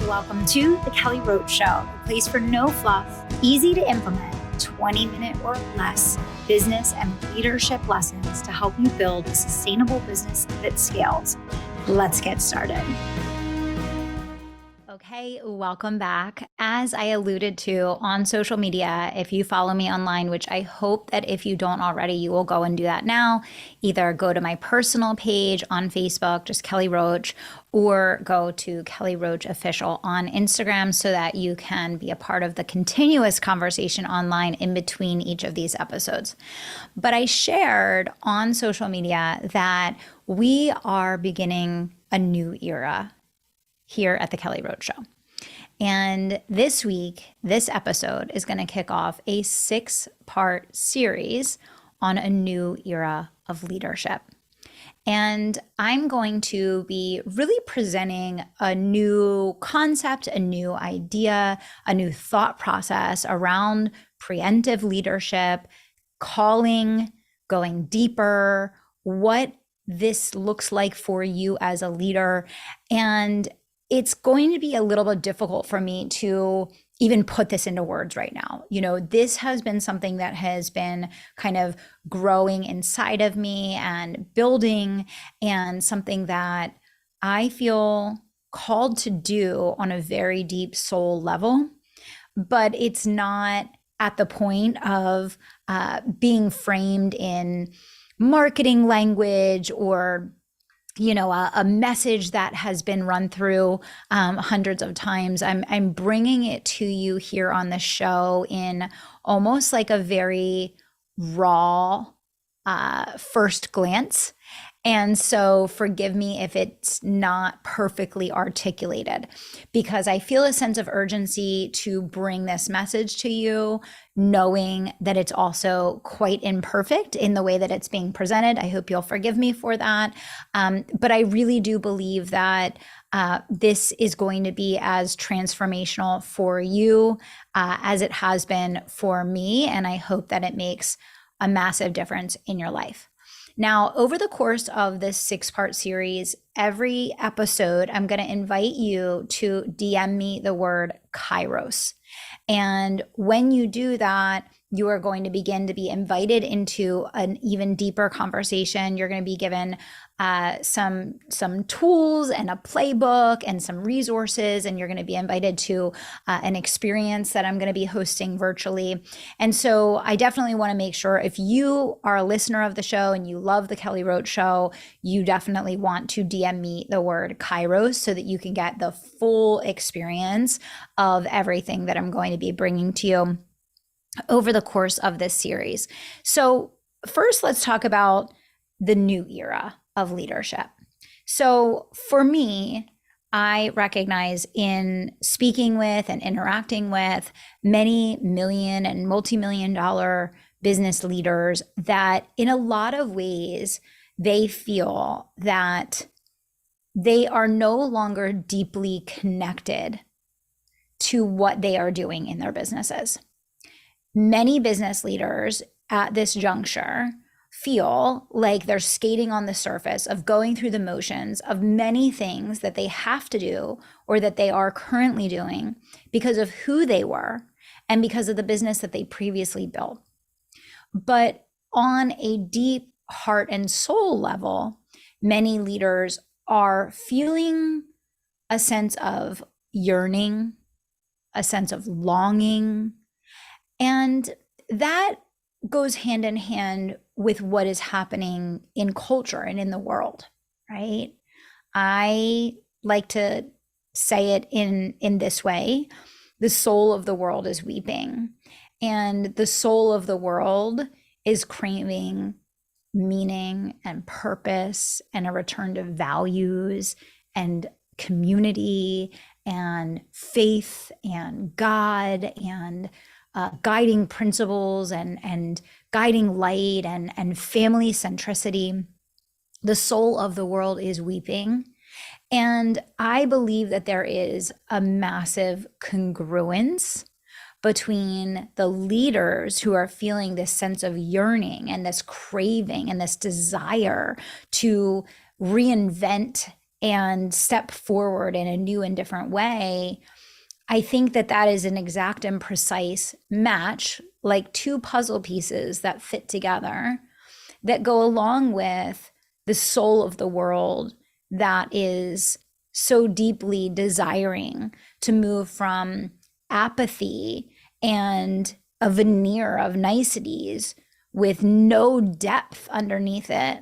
welcome to the Kelly Roach Show, a place for no fluff, easy to implement, 20-minute or less business and leadership lessons to help you build a sustainable business that scales. Let's get started. Okay, welcome back. As I alluded to on social media, if you follow me online, which I hope that if you don't already, you will go and do that now, either go to my personal page on Facebook, just Kelly Roach, or go to Kelly Roach Official on Instagram so that you can be a part of the continuous conversation online in between each of these episodes. But I shared on social media that we are beginning a new era here at the Kelly Roach Show. And this week, this episode is going to kick off a 6-part series on a new era of leadership. And I'm going to be really presenting a new concept, a new idea, a new thought process around preemptive leadership, calling, going deeper, what this looks like for you as a leader. And it's going to be a little bit difficult for me to even put this into words right now. You know, this has been something that has been kind of growing inside of me and building, and something that I feel called to do on a very deep soul level, but it's not at the point of being framed in marketing language or a message that has been run through hundreds of times. I'm bringing it to you here on the show in almost like a very raw first glance. And so forgive me if it's not perfectly articulated, because I feel a sense of urgency to bring this message to you, knowing that it's also quite imperfect in the way that it's being presented. I hope you'll forgive me for that. But I really do believe that this is going to be as transformational for you as it has been for me. And I hope that it makes a massive difference in your life. Now, over the course of this 6-part series, every episode, I'm going to invite you to DM me the word Kairos. And when you do that, you are going to begin to be invited into an even deeper conversation. You're going to be given some tools and a playbook and some resources, and you're going to be invited to an experience that I'm going to be hosting virtually. And so I definitely want to make sure, if you are a listener of the show and you love the Kelly Roach Show, you definitely want to DM me the word Kairos so that you can get the full experience of everything that I'm going to be bringing to you over the course of this series. So first, let's talk about the new era of leadership. So for me, I recognize in speaking with and interacting with many million and multi-million-dollar business leaders that in a lot of ways, they feel that they are no longer deeply connected to what they are doing in their businesses. Many business leaders at this juncture feel like they're skating on the surface of going through the motions of many things that they have to do or that they are currently doing because of who they were and because of the business that they previously built. But on a deep heart and soul level, many leaders are feeling a sense of yearning, a sense of longing, and that goes hand in hand with what is happening in culture and in the world, right? I like to say it in this way: the soul of the world is weeping, and the soul of the world is craving meaning and purpose and a return to values and community and faith and God and guiding principles and guiding light and family centricity. The soul of the world is weeping. And I believe that there is a massive congruence between the leaders who are feeling this sense of yearning and this craving and this desire to reinvent and step forward in a new and different way, I think that that is an exact and precise match, like two puzzle pieces that fit together, that go along with the soul of the world that is so deeply desiring to move from apathy and a veneer of niceties with no depth underneath it.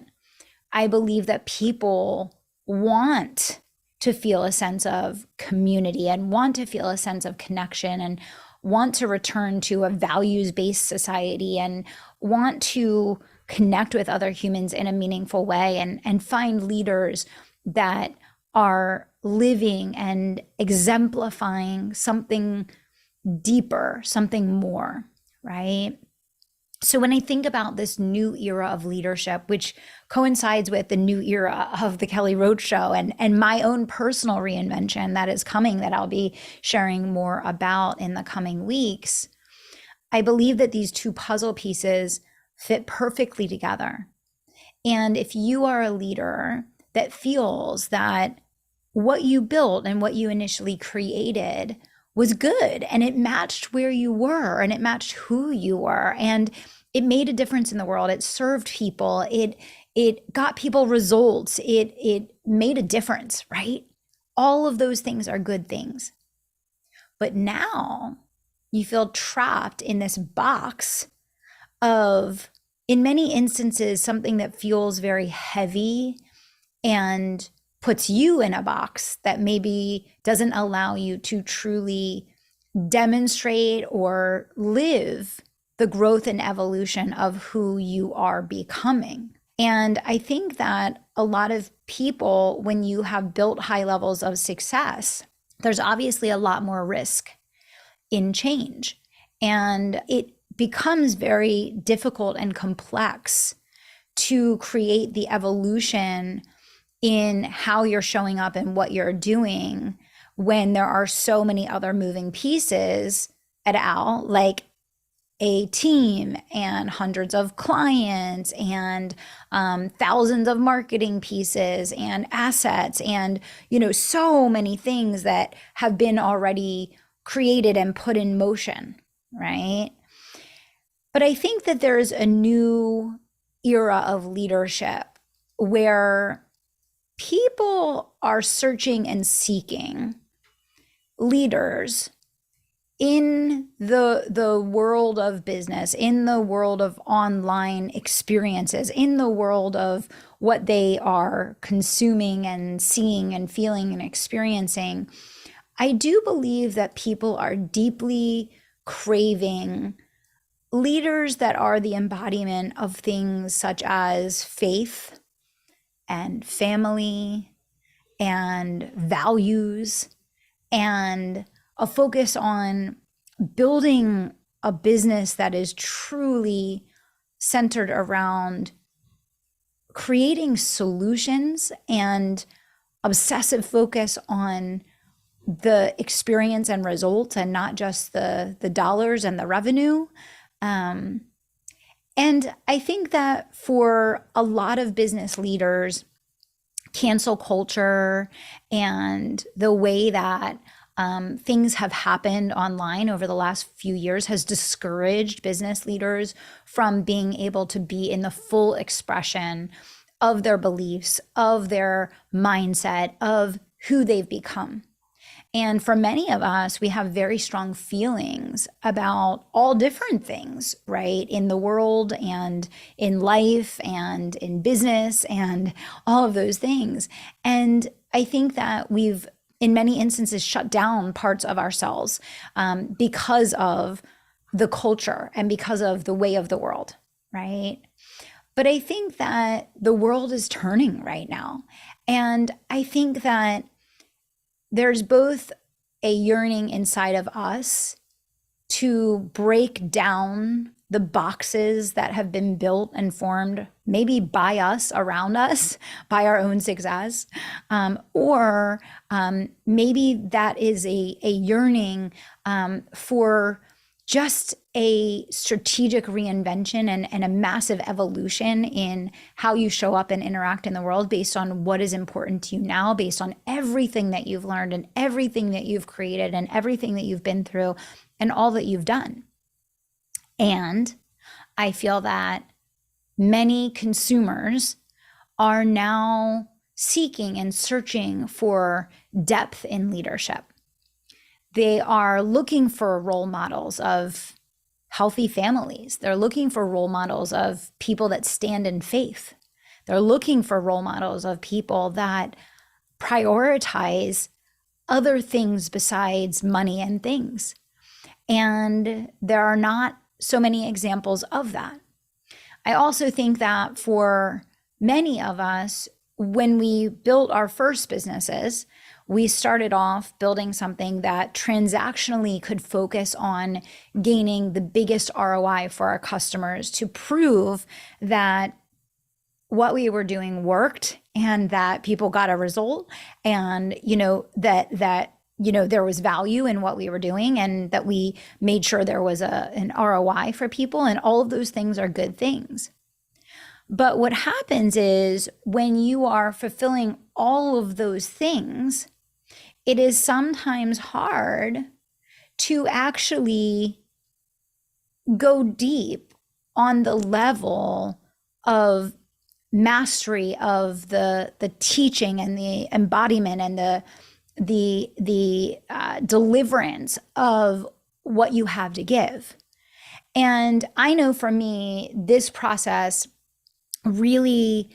I believe that people want to feel a sense of community and want to feel a sense of connection and want to return to a values-based society and want to connect with other humans in a meaningful way and find leaders that are living and exemplifying something deeper, something more, right? So when I think about this new era of leadership, which coincides with the new era of the Kelly Roach Show and my own personal reinvention that is coming, that I'll be sharing more about in the coming weeks, I believe that these two puzzle pieces fit perfectly together. And if you are a leader that feels that what you built and what you initially created was good and it matched where you were and it matched who you were and it made a difference in the world, it served people, it got people results, it made a difference, right? All of those things are good things. But now you feel trapped in this box of, in many instances, something that feels very heavy and puts you in a box that maybe doesn't allow you to truly demonstrate or live the growth and evolution of who you are becoming. And I think that a lot of people, when you have built high levels of success, there's obviously a lot more risk in change. And it becomes very difficult and complex to create the evolution in how you're showing up and what you're doing when there are so many other moving pieces et al., like a team and hundreds of clients and thousands of marketing pieces and assets and, so many things that have been already created and put in motion, right? But I think that there's a new era of leadership where people are searching and seeking leaders in the world of business, in the world of online experiences, in the world of what they are consuming and seeing and feeling and experiencing. I do believe that people are deeply craving leaders that are the embodiment of things such as faith and family and values and a focus on building a business that is truly centered around creating solutions and obsessive focus on the experience and results and not just the dollars and the revenue. And I think that for a lot of business leaders, cancel culture and the way that things have happened online over the last few years has discouraged business leaders from being able to be in the full expression of their beliefs, of their mindset, of who they've become. And for many of us, we have very strong feelings about all different things, right? In the world and in life and in business and all of those things. And I think that we've, in many instances, shut down parts of ourselves because of the culture and because of the way of the world, right? But I think that the world is turning right now. And I think that there's both a yearning inside of us to break down the boxes that have been built and formed maybe by us, around us, by our own success, or maybe that is a yearning for just a strategic reinvention and a massive evolution in how you show up and interact in the world based on what is important to you now, based on everything that you've learned and everything that you've created and everything that you've been through and all that you've done. And I feel that many consumers are now seeking and searching for depth in leadership. They are looking for role models of healthy families. They're looking for role models of people that stand in faith. They're looking for role models of people that prioritize other things besides money and things. And there are not so many examples of that. I also think that for many of us, when we built our first businesses, we started off building something that transactionally could focus on gaining the biggest ROI for our customers to prove that what we were doing worked and that people got a result, and that there was value in what we were doing, and that we made sure there was an ROI for people, and all of those things are good things. But what happens is when you are fulfilling all of those things, it is sometimes hard to actually go deep on the level of mastery of the teaching and the embodiment and the deliverance of what you have to give. And I know for me, this process really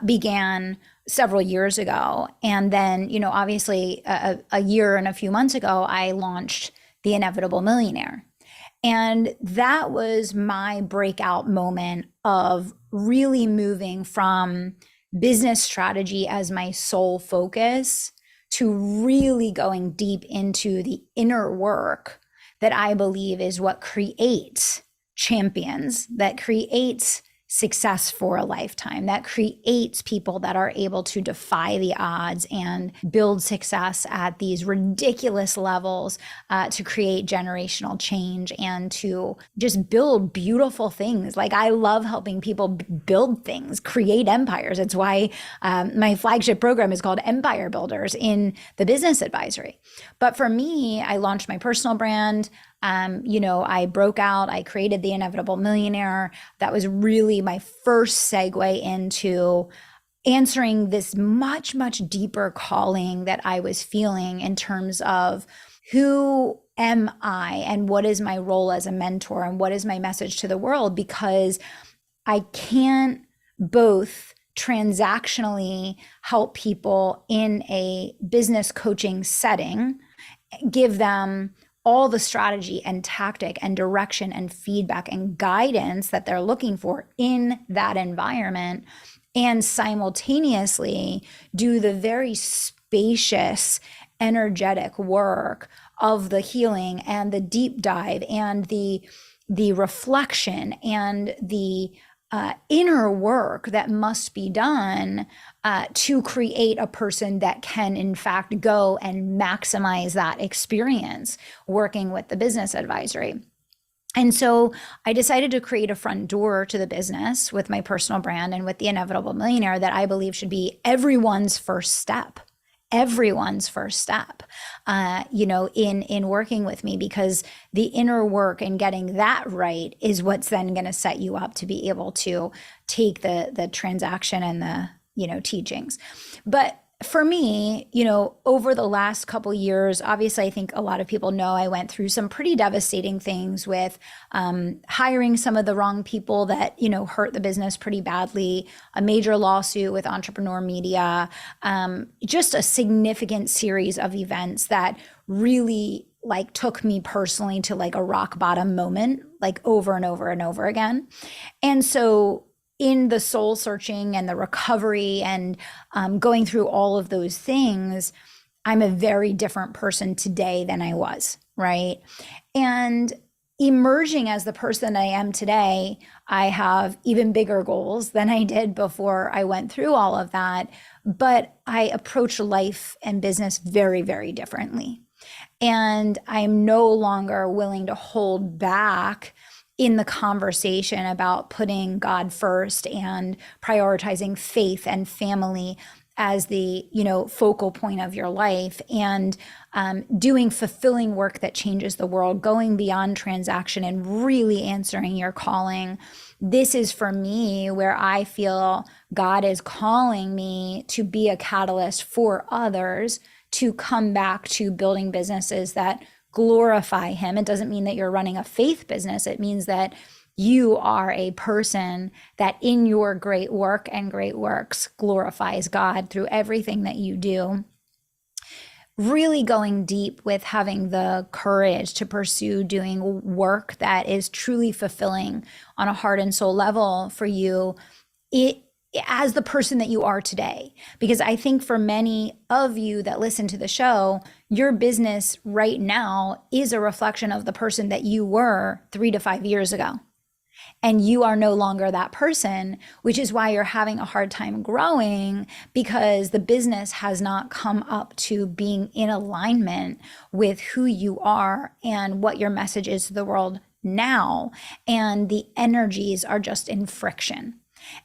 began several years ago. And then, obviously a year and a few months ago, I launched The Inevitable Millionaire. And that was my breakout moment of really moving from business strategy as my sole focus to really going deep into the inner work that I believe is what creates champions, that creates success for a lifetime, that creates people that are able to defy the odds and build success at these ridiculous levels, to create generational change and to just build beautiful things. Like, I love helping people build things, create empires. It's why my flagship program is called Empire Builders in the Business Advisory. But for me, I launched my personal brand. I broke out, I created The Inevitable Millionaire. That was really my first segue into answering this much, much deeper calling that I was feeling in terms of who am I and what is my role as a mentor and what is my message to the world, because I can't both transactionally help people in a business coaching setting, give them all the strategy and tactic and direction and feedback and guidance that they're looking for in that environment, and simultaneously do the very spacious, energetic work of the healing and the deep dive and the reflection and the inner work that must be done to create a person that can, in fact, go and maximize that experience working with the business advisory. And so I decided to create a front door to the business with my personal brand and with The Inevitable Millionaire that I believe should be everyone's first step. Everyone's first step, in working with me, because the inner work and getting that right is what's then going to set you up to be able to take the transaction and the, teachings. But for me, over the last couple years, obviously, I think a lot of people know I went through some pretty devastating things with hiring some of the wrong people that, hurt the business pretty badly, a major lawsuit with Entrepreneur Media, just a significant series of events that really took me personally to a rock bottom moment, over and over and over again. And so in the soul searching and the recovery and going through all of those things, I'm a very different person today than I was, right? And emerging as the person I am today, I have even bigger goals than I did before I went through all of that. But I approach life and business very, very differently. And I'm no longer willing to hold back in the conversation about putting God first and prioritizing faith and family as the, focal point of your life, and doing fulfilling work that changes the world, going beyond transaction and really answering your calling. This is for me where I feel God is calling me to be a catalyst for others to come back to building businesses that glorify Him. It doesn't mean that you're running a faith business. It means that you are a person that in your great work and great works glorifies God through everything that you do. Really going deep with having the courage to pursue doing work that is truly fulfilling on a heart and soul level for you, as the person that you are today. Because I think for many of you that listen to the show, your business right now is a reflection of the person that you were 3 to 5 years ago. And you are no longer that person, which is why you're having a hard time growing, because the business has not come up to being in alignment with who you are and what your message is to the world now. And the energies are just in friction.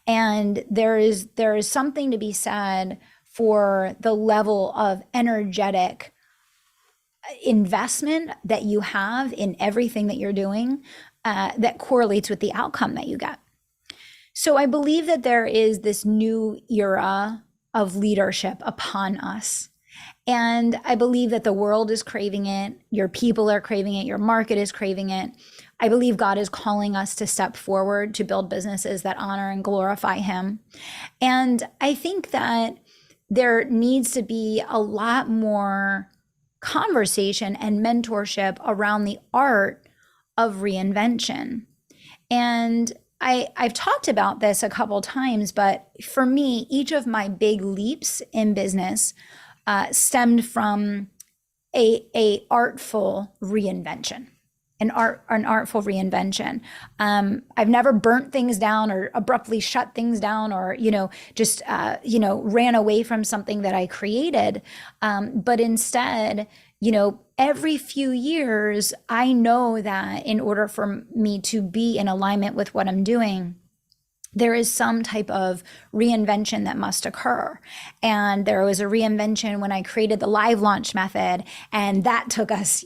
And there is something to be said for the level of energetic investment that you have in everything that you're doing, that correlates with the outcome that you get. So I believe that there is this new era of leadership upon us. And I believe that the world is craving it. Your people are craving it. Your market is craving it. I believe God is calling us to step forward to build businesses that honor and glorify Him. And I think that there needs to be a lot more conversation and mentorship around the art of reinvention. And I've talked about this a couple times, but for me, each of my big leaps in business stemmed from a artful reinvention. An artful reinvention. I've never burnt things down or abruptly shut things down or, just, ran away from something that I created. But instead, every few years, I know that in order for me to be in alignment with what I'm doing, there is some type of reinvention that must occur. And there was a reinvention when I created the live launch method, and that took us,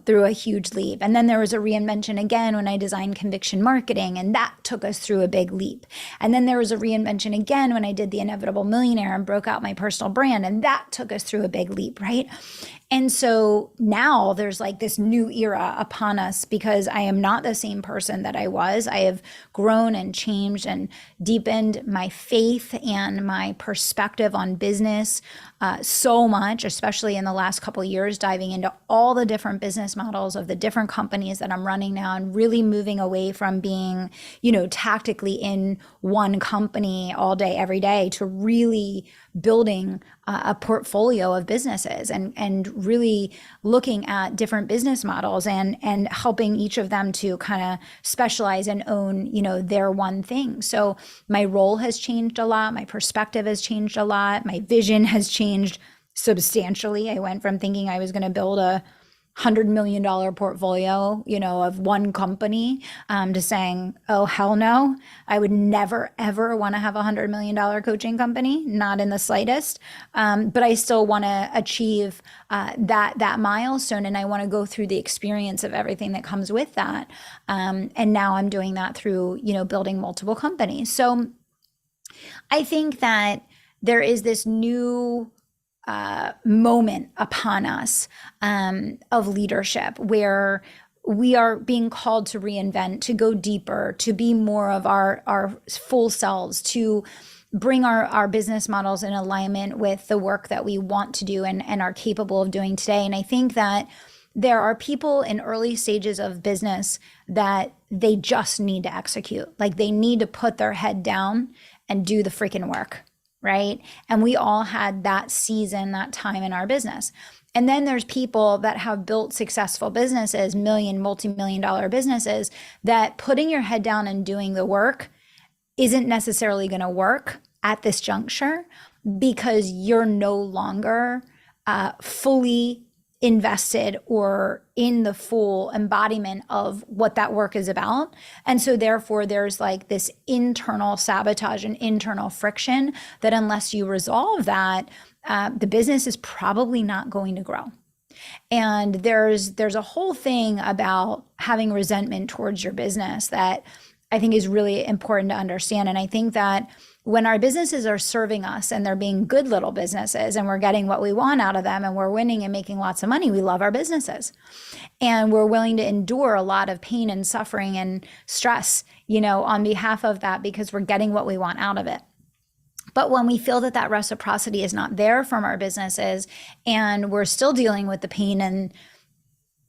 through a huge leap. And then there was a reinvention again when I designed conviction marketing, and that took us through a big leap. And then there was a reinvention again when I did the Inevitable Millionaire and broke out my personal brand, and that took us through a big leap, right? And so now there's like this new era upon us, because I am not the same person that I was. I have grown and changed and deepened my faith and my perspective on business so much, especially in the last couple of years, diving into all the different business models of the different companies that I'm running now, and really moving away from being, tactically in one company all day, every day, to really building a portfolio of businesses and really looking at different business models and helping each of them to kind of specialize and own, their one thing. So my role has changed a lot. My perspective has changed a lot. My vision has changed substantially. I went from thinking I was going to build a $100 million portfolio, of one company, to saying, oh, hell no, I would never, ever want to have a $100 million coaching company, not in the slightest. But I still want to achieve that milestone. And I want to go through the experience of everything that comes with that. And now I'm doing that through, building multiple companies. So I think that there is this new moment upon us of leadership, where we are being called to reinvent, to go deeper, to be more of our full selves, to bring our business models in alignment with the work that we want to do and are capable of doing today. And I think that there are people in early stages of business that they just need to execute. Like, they need to put their head down and do the freaking work. Right? And we all had that season, that time in our business. And then there's people that have built successful businesses, multi-million-dollar businesses, that putting your head down and doing the work isn't necessarily going to work at this juncture, because you're no longer fully invested or in the full embodiment of what that work is about. And so therefore there's like this internal sabotage and internal friction that unless you resolve that, the business is probably not going to grow. And there's a whole thing about having resentment towards your business that I think is really important to understand. And I think that when our businesses are serving us and they're being good little businesses and we're getting what we want out of them and we're winning and making lots of money, we love our businesses. And we're willing to endure a lot of pain and suffering and stress, on behalf of that because we're getting what we want out of it. But when we feel that reciprocity is not there from our businesses and we're still dealing with the pain and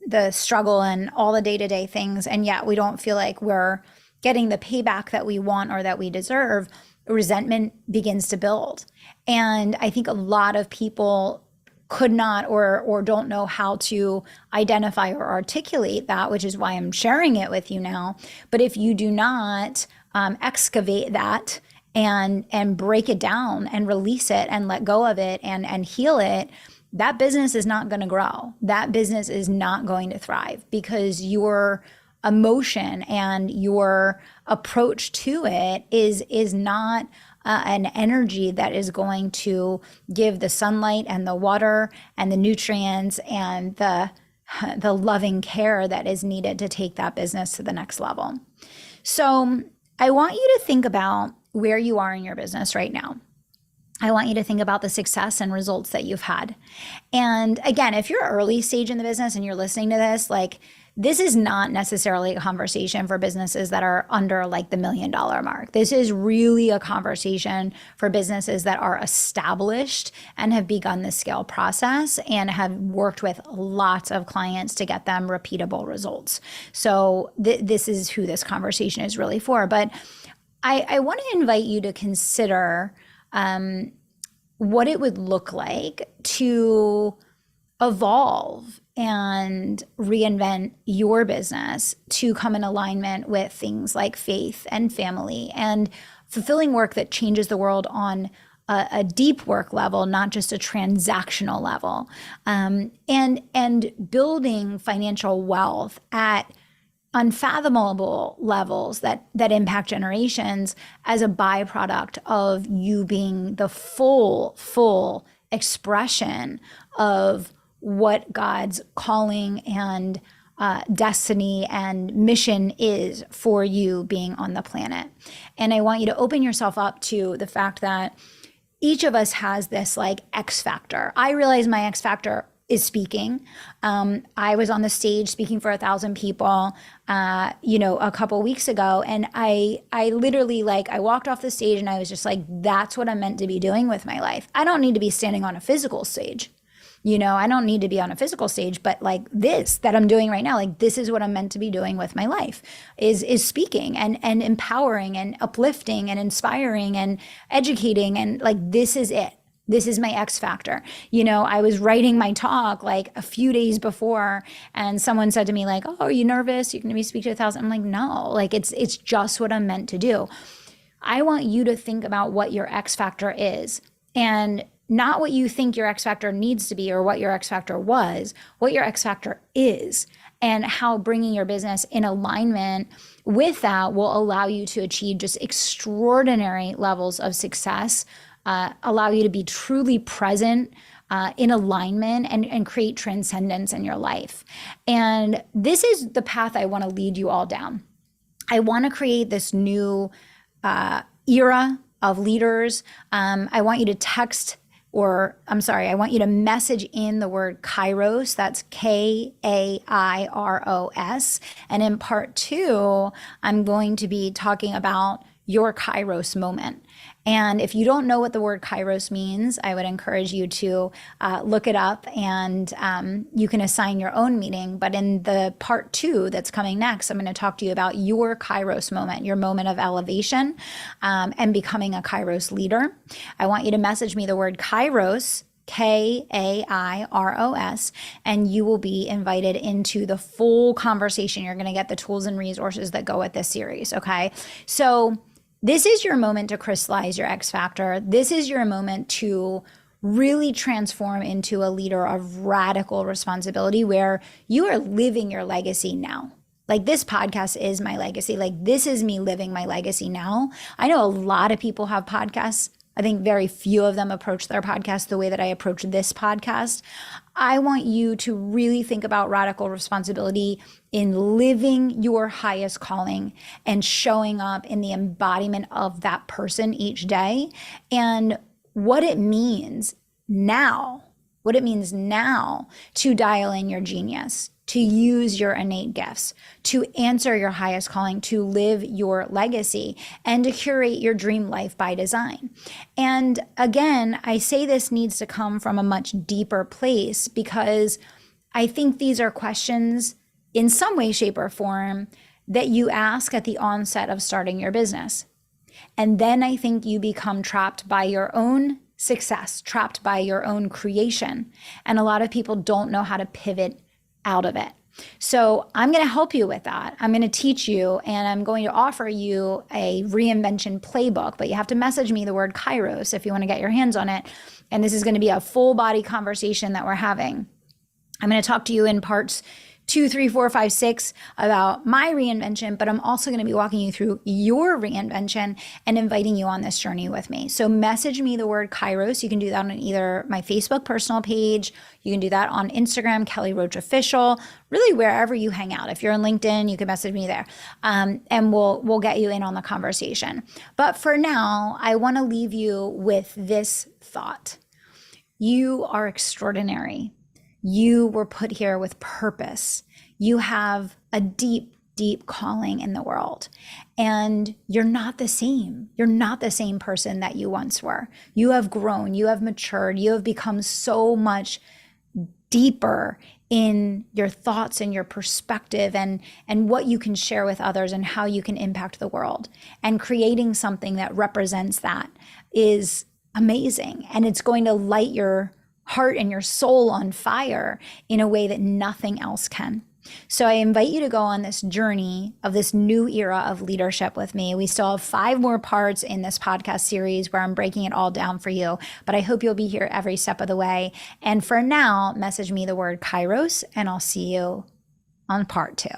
the struggle and all the day-to-day things, and yet we don't feel like we're getting the payback that we want or that we deserve, resentment begins to build. And I think a lot of people could not or don't know how to identify or articulate that, which is why I'm sharing it with you now. But if you do not excavate that and break it down and release it and let go of it and heal it, that business is not going to grow. That business is not going to thrive because your emotion and your approach to it is not an energy that is going to give the sunlight and the water and the nutrients and the loving care that is needed to take that business to the next level. So I want you to think about where you are in your business right now. I want you to think about the success and results that you've had. And again, if you're early stage in the business and you're listening to this, this is not necessarily a conversation for businesses that are under the $1 million mark. This is really a conversation for businesses that are established and have begun the scale process and have worked with lots of clients to get them repeatable results. So this is who this conversation is really for. But I want to invite you to consider what it would look like to evolve and reinvent your business to come in alignment with things like faith and family and fulfilling work that changes the world on a deep work level, not just a transactional level, and building financial wealth at unfathomable levels that impact generations as a byproduct of you being the full expression of what God's calling and destiny and mission is for you being on the planet. And I want you to open yourself up to the fact that each of us has this X factor. I realize my X factor is speaking. I was on the stage speaking for 1,000 people, a couple weeks ago. And I literally I walked off the stage and I was just that's what I'm meant to be doing with my life. I don't need to be standing on a physical stage. I don't need to be on a physical stage, but this that I'm doing right now, this is what I'm meant to be doing with my life is speaking and empowering and uplifting and inspiring and educating. And this is it. This is my X factor. I was writing my talk a few days before and someone said to me oh, are you nervous? You're going to be speaking to 1,000. I'm no, it's just what I'm meant to do. I want you to think about what your X factor is and not what you think your X factor needs to be or what your X factor was, what your X factor is, and how bringing your business in alignment with that will allow you to achieve just extraordinary levels of success, allow you to be truly present in alignment and create transcendence in your life. And this is the path I want to lead you all down. I want to create this new era of leaders. I want you to I want you to message in the word Kairos. That's Kairos. And in part 2, I'm going to be talking about your Kairos moment. And if you don't know what the word Kairos means, I would encourage you to look it up and you can assign your own meaning. But in the part 2 that's coming next, I'm going to talk to you about your Kairos moment, your moment of elevation and becoming a Kairos leader. I want you to message me the word Kairos, Kairos, and you will be invited into the full conversation. You're going to get the tools and resources that go with this series, okay? So this is your moment to crystallize your X factor. This is your moment to really transform into a leader of radical responsibility where you are living your legacy now. Like, this podcast is my legacy. Like, this is me living my legacy now. I know a lot of people have podcasts. I think very few of them approach their podcast the way that I approach this podcast. I want you to really think about radical responsibility in living your highest calling and showing up in the embodiment of that person each day, and what it means now to dial in your genius, to use your innate gifts, to answer your highest calling, to live your legacy, and to curate your dream life by design. And again, I say this needs to come from a much deeper place, because I think these are questions in some way, shape, or form that you ask at the onset of starting your business. And then I think you become trapped by your own success, trapped by your own creation. And a lot of people don't know how to pivot out of it. So I'm going to help you with that. I'm going to teach you, and I'm going to offer you a reinvention playbook, but you have to message me the word Kairos if you want to get your hands on it. And this is going to be a full body conversation that we're having. I'm going to talk to you in parts 2, 3, 4, 5, 6 about my reinvention, but I'm also going to be walking you through your reinvention and inviting you on this journey with me. So message me the word Kairos. You can do that on either my Facebook personal page. You can do that on Instagram, Kelly Roach Official, really wherever you hang out. If you're on LinkedIn, you can message me there, and we'll get you in on the conversation. But for now, I want to leave you with this thought. You are extraordinary. You were put here with purpose. You have a deep, deep calling in the world, and you're not the same. You're not the same person that you once were. You have grown, you have matured, you have become so much deeper in your thoughts and your perspective and what you can share with others and how you can impact the world. And creating something that represents that is amazing. And it's going to light your heart and your soul on fire in a way that nothing else can. So I invite you to go on this journey of this new era of leadership with me. We still have 5 more parts in this podcast series where I'm breaking it all down for you, but I hope you'll be here every step of the way. And for now, message me the word Kairos, and I'll see you on part 2.